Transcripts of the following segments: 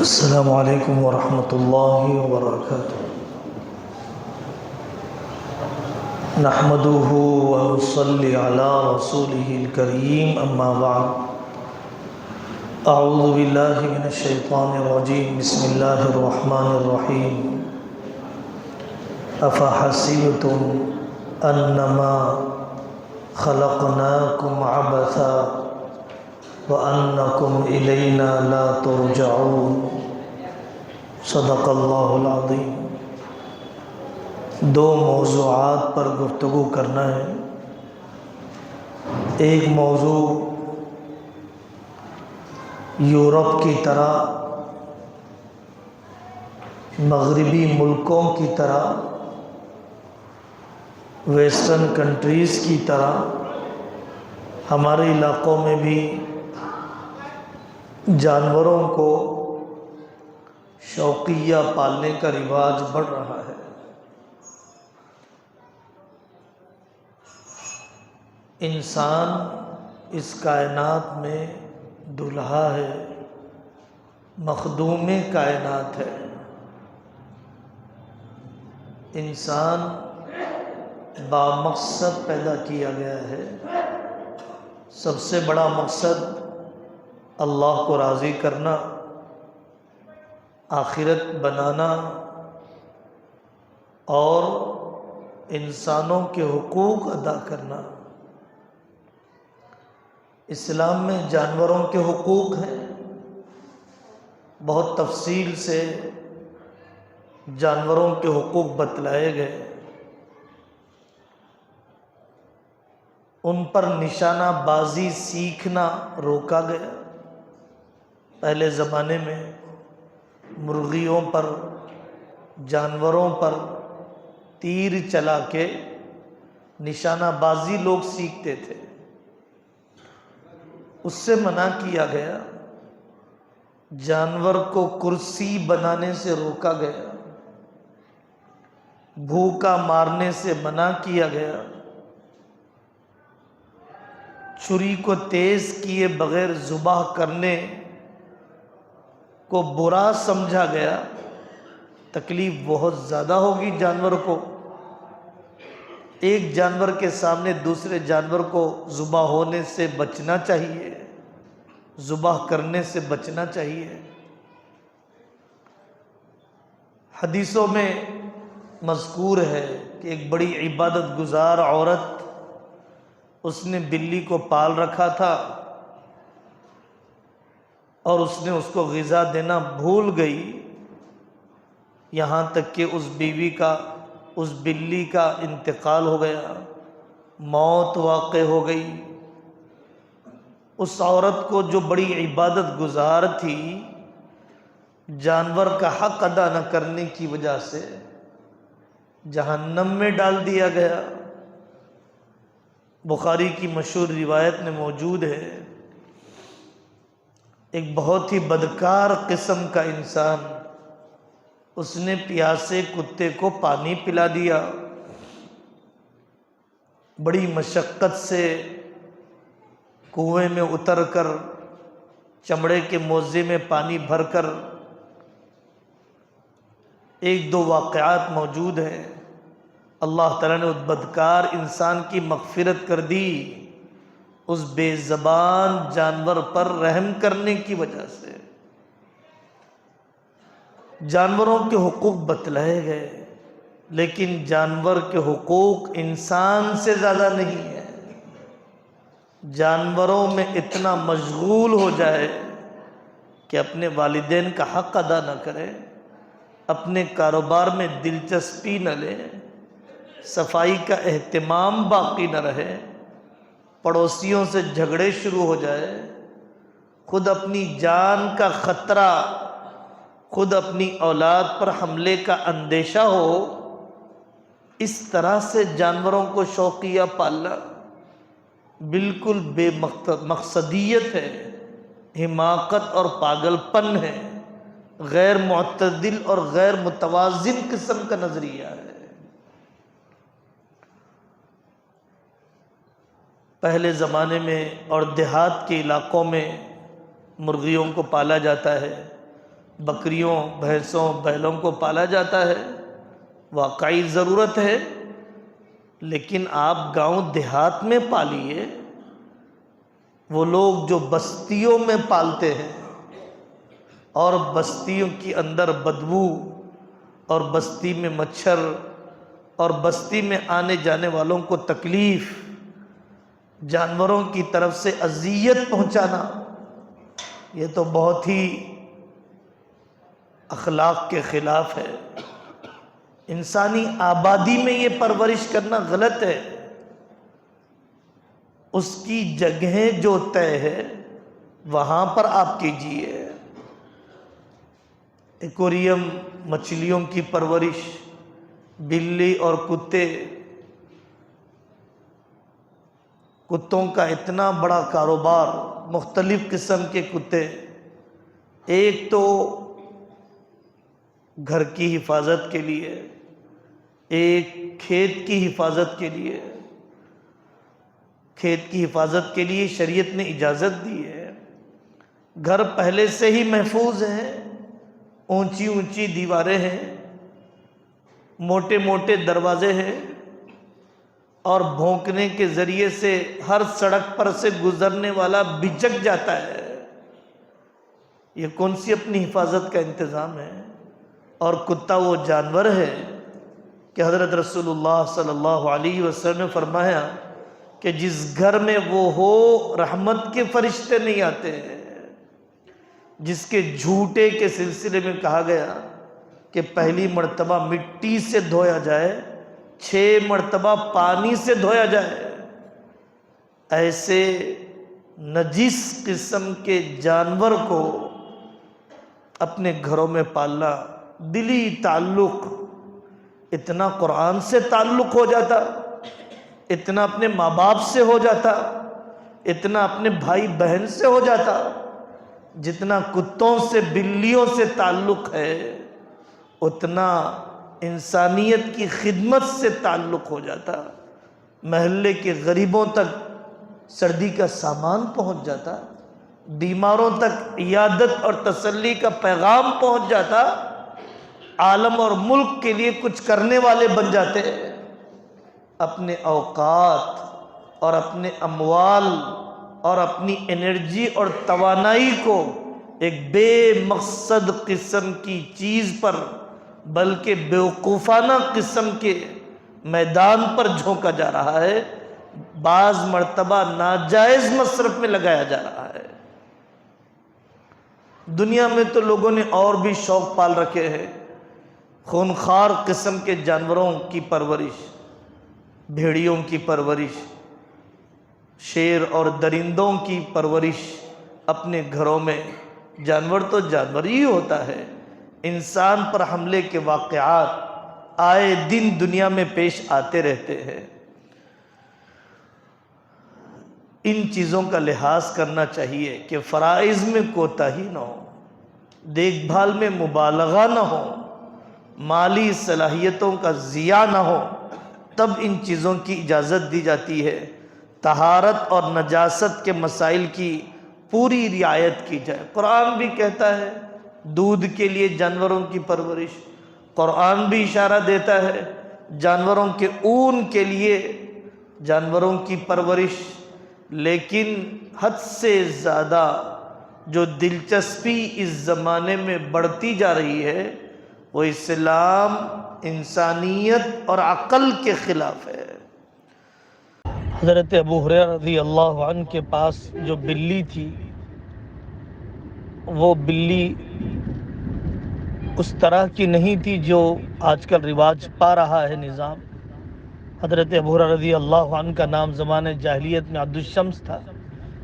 السلام علیکم ورحمۃ اللہ وبرکاتہ۔ نحمده ونصلی علی رسولہ الکریم، اما بعد۔ اعوذ باللہ من الشیطان الرجیم، بسم اللہ الرحمن الرحیم۔ افحسبتم انما خلقناکم عبثا وَأَنَّكُمْ إِلَيْنَا لَا تُرْجَعُونَ۔ صدق اللہ العظیم۔ دو موضوعات پر گفتگو کرنا ہے۔ ایک موضوع یورپ کی طرح، مغربی ملکوں کی طرح، ویسٹرن کنٹریز کی طرح ہمارے علاقوں میں بھی جانوروں کو شوقیہ پالنے کا رواج بڑھ رہا ہے۔ انسان اس کائنات میں دلہا ہے، مخدوم کائنات ہے۔ انسان بامقصد پیدا کیا گیا ہے۔ سب سے بڑا مقصد اللہ کو راضی کرنا، آخرت بنانا اور انسانوں کے حقوق ادا کرنا۔ اسلام میں جانوروں کے حقوق ہیں، بہت تفصیل سے جانوروں کے حقوق بتلائے گئے۔ ان پر نشانہ بازی سیکھنا روکا گیا۔ پہلے زمانے میں مرغیوں پر، جانوروں پر تیر چلا کے نشانہ بازی لوگ سیکھتے تھے، اس سے منع کیا گیا۔ جانور کو کرسی بنانے سے روکا گیا، بھوکا مارنے سے منع کیا گیا، چھری کو تیز کیے بغیر ذبح کرنے کو برا سمجھا گیا۔ تکلیف بہت زیادہ ہوگی جانور کو، ایک جانور کے سامنے دوسرے جانور کو ذبح ہونے سے بچنا چاہیے، ذبح کرنے سے بچنا چاہیے۔ حدیثوں میں مذکور ہے کہ ایک بڑی عبادت گزار عورت، اس نے بلی کو پال رکھا تھا اور اس نے اس کو غذا دینا بھول گئی، یہاں تک کہ اس بلی کا انتقال ہو گیا، موت واقع ہو گئی۔ اس عورت کو، جو بڑی عبادت گزار تھی، جانور کا حق ادا نہ کرنے کی وجہ سے جہنم میں ڈال دیا گیا۔ بخاری کی مشہور روایت میں موجود ہے، ایک بہت ہی بدکار قسم کا انسان، اس نے پیاسے کتے کو پانی پلا دیا، بڑی مشقت سے کنویں میں اتر کر چمڑے کے موزے میں پانی بھر کر۔ ایک دو واقعات موجود ہیں۔ اللہ تعالیٰ نے اس بدکار انسان کی مغفرت کر دی، اس بے زبان جانور پر رحم کرنے کی وجہ سے۔ جانوروں کے حقوق بتلائے گئے، لیکن جانور کے حقوق انسان سے زیادہ نہیں ہے۔ جانوروں میں اتنا مشغول ہو جائے کہ اپنے والدین کا حق ادا نہ کرے، اپنے کاروبار میں دلچسپی نہ لے، صفائی کا اہتمام باقی نہ رہے، پڑوسیوں سے جھگڑے شروع ہو جائے، خود اپنی جان کا خطرہ، خود اپنی اولاد پر حملے کا اندیشہ ہو، اس طرح سے جانوروں کو شوقیہ پالنا بالکل بے مقصدیت ہے، حماقت اور پاگل پن ہے، غیر معتدل اور غیر متوازن قسم کا نظریہ ہے۔ پہلے زمانے میں اور دیہات کے علاقوں میں مرغیوں کو پالا جاتا ہے، بکریوں بھینسوں بیلوں کو پالا جاتا ہے، واقعی ضرورت ہے، لیکن آپ گاؤں دیہات میں پالیے۔ وہ لوگ جو بستیوں میں پالتے ہیں اور بستیوں کی اندر بدبو اور بستی میں مچھر اور بستی میں آنے جانے والوں کو تکلیف، جانوروں کی طرف سے اذیت پہنچانا، یہ تو بہت ہی اخلاق کے خلاف ہے۔ انسانی آبادی میں یہ پرورش کرنا غلط ہے۔ اس کی جگہیں جو طے ہے وہاں پر آپ کیجئے۔ ایکویریم مچھلیوں کی پرورش، بلی اور کتوں کا اتنا بڑا کاروبار، مختلف قسم کے کتے، ایک تو گھر کی حفاظت کے لیے، ایک کھیت کی حفاظت کے لیے۔ کھیت کی حفاظت کے لیے شریعت نے اجازت دی ہے۔ گھر پہلے سے ہی محفوظ ہے، اونچی اونچی دیواریں ہیں، موٹے موٹے دروازے ہیں، اور بھونکنے کے ذریعے سے ہر سڑک پر سے گزرنے والا بچک جاتا ہے۔ یہ کون سی اپنی حفاظت کا انتظام ہے؟ اور کتا وہ جانور ہے کہ حضرت رسول اللہ صلی اللہ علیہ وسلم نے فرمایا کہ جس گھر میں وہ ہو رحمت کے فرشتے نہیں آتے ہیں۔ جس کے جھوٹے کے سلسلے میں کہا گیا کہ پہلی مرتبہ مٹی سے دھویا جائے، 6 مرتبہ پانی سے دھویا جائے، ایسے نجس قسم کے جانور کو اپنے گھروں میں پالنا، دلی تعلق، اتنا قرآن سے تعلق ہو جاتا، اتنا اپنے ماں باپ سے ہو جاتا، اتنا اپنے بھائی بہن سے ہو جاتا، جتنا کتوں سے بلیوں سے تعلق ہے اتنا انسانیت کی خدمت سے تعلق ہو جاتا۔ محلے کے غریبوں تک سردی کا سامان پہنچ جاتا، بیماروں تک عیادت اور تسلی کا پیغام پہنچ جاتا، عالم اور ملک کے لیے کچھ کرنے والے بن جاتے۔ اپنے اوقات اور اپنے اموال اور اپنی انرجی اور توانائی کو ایک بے مقصد قسم کی چیز پر، بلکہ بیوقوفانہ قسم کے میدان پر جھونکا جا رہا ہے، بعض مرتبہ ناجائز مصرف میں لگایا جا رہا ہے۔ دنیا میں تو لوگوں نے اور بھی شوق پال رکھے ہیں، خونخوار قسم کے جانوروں کی پرورش، بھیڑیوں کی پرورش، شیر اور درندوں کی پرورش اپنے گھروں میں۔ جانور تو جانور ہی ہوتا ہے۔ انسان پر حملے کے واقعات آئے دن دنیا میں پیش آتے رہتے ہیں۔ ان چیزوں کا لحاظ کرنا چاہیے کہ فرائض میں کوتاہی نہ ہو، دیکھ بھال میں مبالغہ نہ ہو، مالی صلاحیتوں کا ضیاع نہ ہو، تب ان چیزوں کی اجازت دی جاتی ہے۔ طہارت اور نجاست کے مسائل کی پوری رعایت کی جائے۔ قرآن بھی کہتا ہے دودھ کے لیے جانوروں کی پرورش، قرآن بھی اشارہ دیتا ہے جانوروں کے اون کے لیے جانوروں کی پرورش، لیکن حد سے زیادہ جو دلچسپی اس زمانے میں بڑھتی جا رہی ہے وہ اسلام، انسانیت اور عقل کے خلاف ہے۔ حضرت ابو ہریرہ رضی اللہ عنہ کے پاس جو بلی تھی، وہ بلی اس طرح کی نہیں تھی جو آج کل رواج پا رہا ہے نظام۔ حضرت ابو ہریرہ رضی اللہ عنہ کا نام زمانے جاہلیت میں عبد الشمس تھا،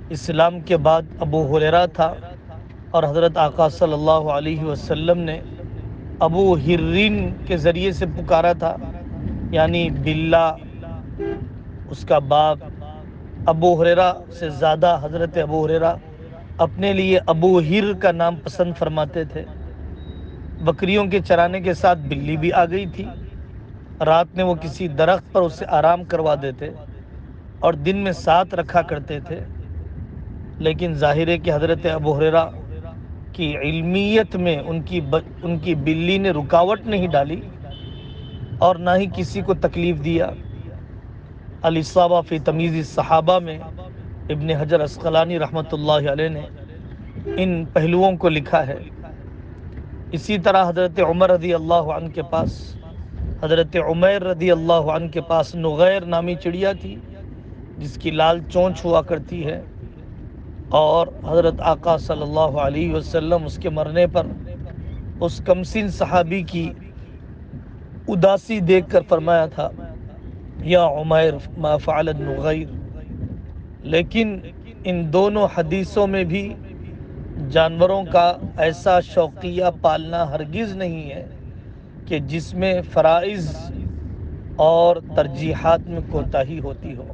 اسلام کے بعد ابو ہریرہ تھا، اور حضرت آقا صلی اللہ علیہ وسلم نے ابو ہرین کے ذریعے سے پکارا تھا، یعنی بلّہ، اس کا باپ۔ ابو ہریرہ سے زیادہ حضرت ابو ہریرہ اپنے لیے ابو ہر کا نام پسند فرماتے تھے۔ بکریوں کے چرانے کے ساتھ بلی بھی آ گئی تھی، رات میں وہ کسی درخت پر اسے آرام کروا دیتے اور دن میں ساتھ رکھا کرتے تھے، لیکن ظاہر ہے کہ حضرت ابو ہریرہ کی علمیت میں ان کی بلی نے رکاوٹ نہیں ڈالی اور نہ ہی کسی کو تکلیف دیا۔ الاصابہ فی تمییز الصحابہ میں ابن حجر عسقلانی رحمۃ اللہ علیہ نے ان پہلوؤں کو لکھا ہے۔ اسی طرح حضرت عمر رضی اللہ عنہ کے پاس، حضرت عمیر رضی اللہ عنہ کے پاس نغیر نامی چڑیا تھی جس کی لال چونچ ہوا کرتی ہے، اور حضرت آقا صلی اللہ علیہ وسلم اس کے مرنے پر اس کمسن صحابی کی اداسی دیکھ کر فرمایا تھا یا عمیر ما فعل النغیر۔ لیکن ان دونوں حدیثوں میں بھی جانوروں کا ایسا شوقیہ پالنا ہرگز نہیں ہے کہ جس میں فرائض اور ترجیحات میں کوتاہی ہوتی ہو۔